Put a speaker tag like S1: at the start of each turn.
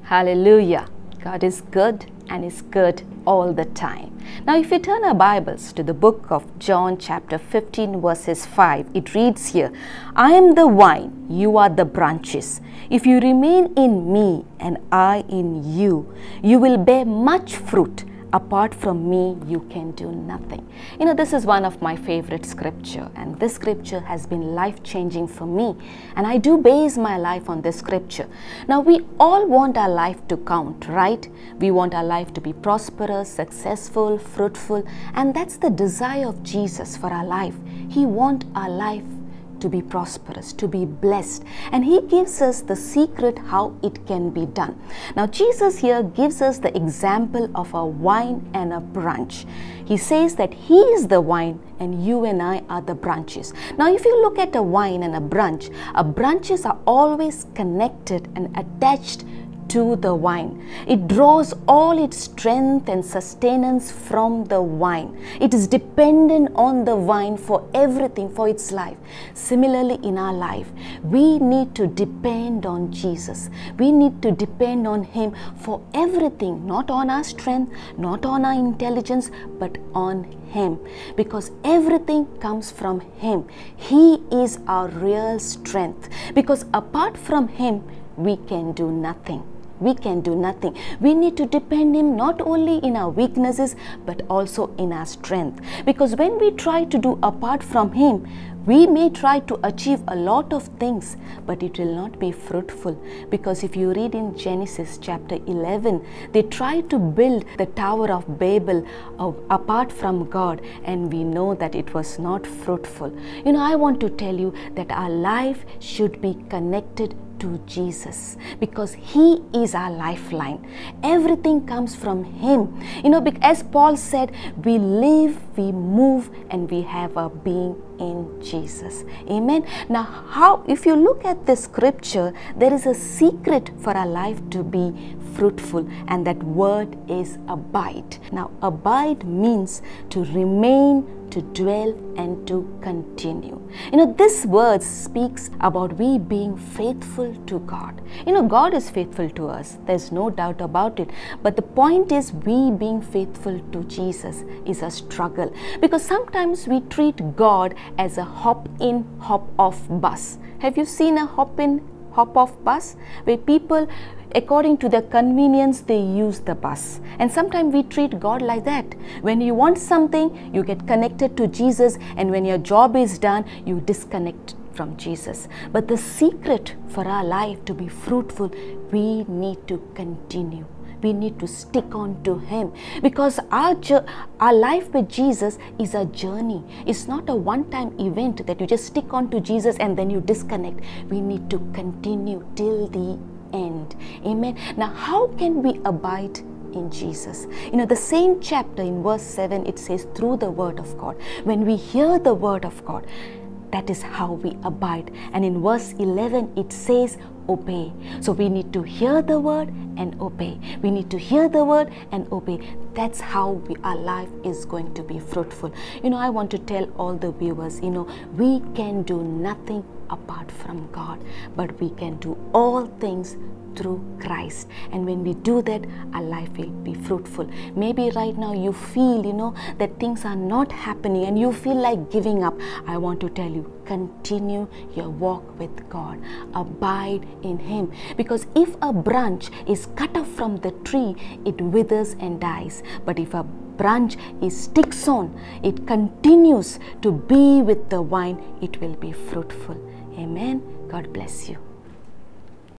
S1: Hallelujah. God is good and is good all the time. Now, if you turn our Bibles to the book of John chapter 15 verses 5, it reads here, I am the vine, you are the branches. If you remain in me and I in you, you will bear much fruit. Apart from me, you can do nothing. You know, this is one of my favorite scripture, and this scripture has been life-changing for me, and I do base my life on this scripture. Now, we all want our life to count, right? We want our life to be prosperous, successful, fruitful, and that's the desire of Jesus for our life. He wants our life to be prosperous, to be blessed, and he gives us the secret how it can be done. Now, Jesus here gives us the example of a vine and a branch. He says that he is the vine and you and I are the branches. Now, if you look at a vine and a branches are always connected and attached to the vine. It draws all its strength and sustenance from the vine. It is dependent on the vine for everything, for its life. Similarly, in our life, we need to depend on Jesus. We need to depend on him for everything, not on our strength, not on our intelligence, but on him, because everything comes from him. He is our real strength, because apart from him, we can do nothing. We can do nothing. We need to depend him not only in our weaknesses but also in our strength. Because when we try to do apart from him, we may try to achieve a lot of things, but it will not be fruitful. Because if you read in Genesis chapter 11, they tried to build the Tower of Babel apart from God, and we know that it was not fruitful. You know, I want to tell you that our life should be connected to Jesus, because he is our lifeline. Everything comes from him. You know, as Paul said, we live, we move, and we have our being in Jesus. Amen. Now, if you look at this scripture, there is a secret for our life to be fruitful, and that word is abide. Now, abide means to remain, to dwell, and to continue. You know, this word speaks about we being faithful to God. You know, God is faithful to us. There's no doubt about it. But the point is, we being faithful to Jesus is a struggle, because sometimes we treat God as a hop-in, hop-off bus. Have you seen a hop-in, hop-off bus where people, according to their convenience, they use the bus? And sometimes we treat God like that. When you want something, you get connected to Jesus, and when your job is done, you disconnect from Jesus. But the secret for our life to be fruitful, we need to continue. We need to stick on to him, because our life with Jesus is a journey. It's not a one-time event that you just stick on to Jesus and then you disconnect. We need to continue till the end. Amen. Now, how can we abide in Jesus? You know, the same chapter in verse 7, it says, through the word of God. When we hear the word of God, that is how we abide. And in verse 11, it says, obey. So we need to hear the word and obey. We need to hear the word and obey. That's how our life is going to be fruitful. You know, I want to tell all the viewers, you know, we can do nothing apart from God, but we can do all things through Christ. And when we do that, our life will be fruitful. Maybe right now you feel, you know, that things are not happening and you feel like giving up. I want to tell you, continue your walk with God. Abide in him. Because if a branch is cut off from the tree, it withers and dies. But if a branch sticks on, it continues to be with the vine, it will be fruitful. Amen. God bless you.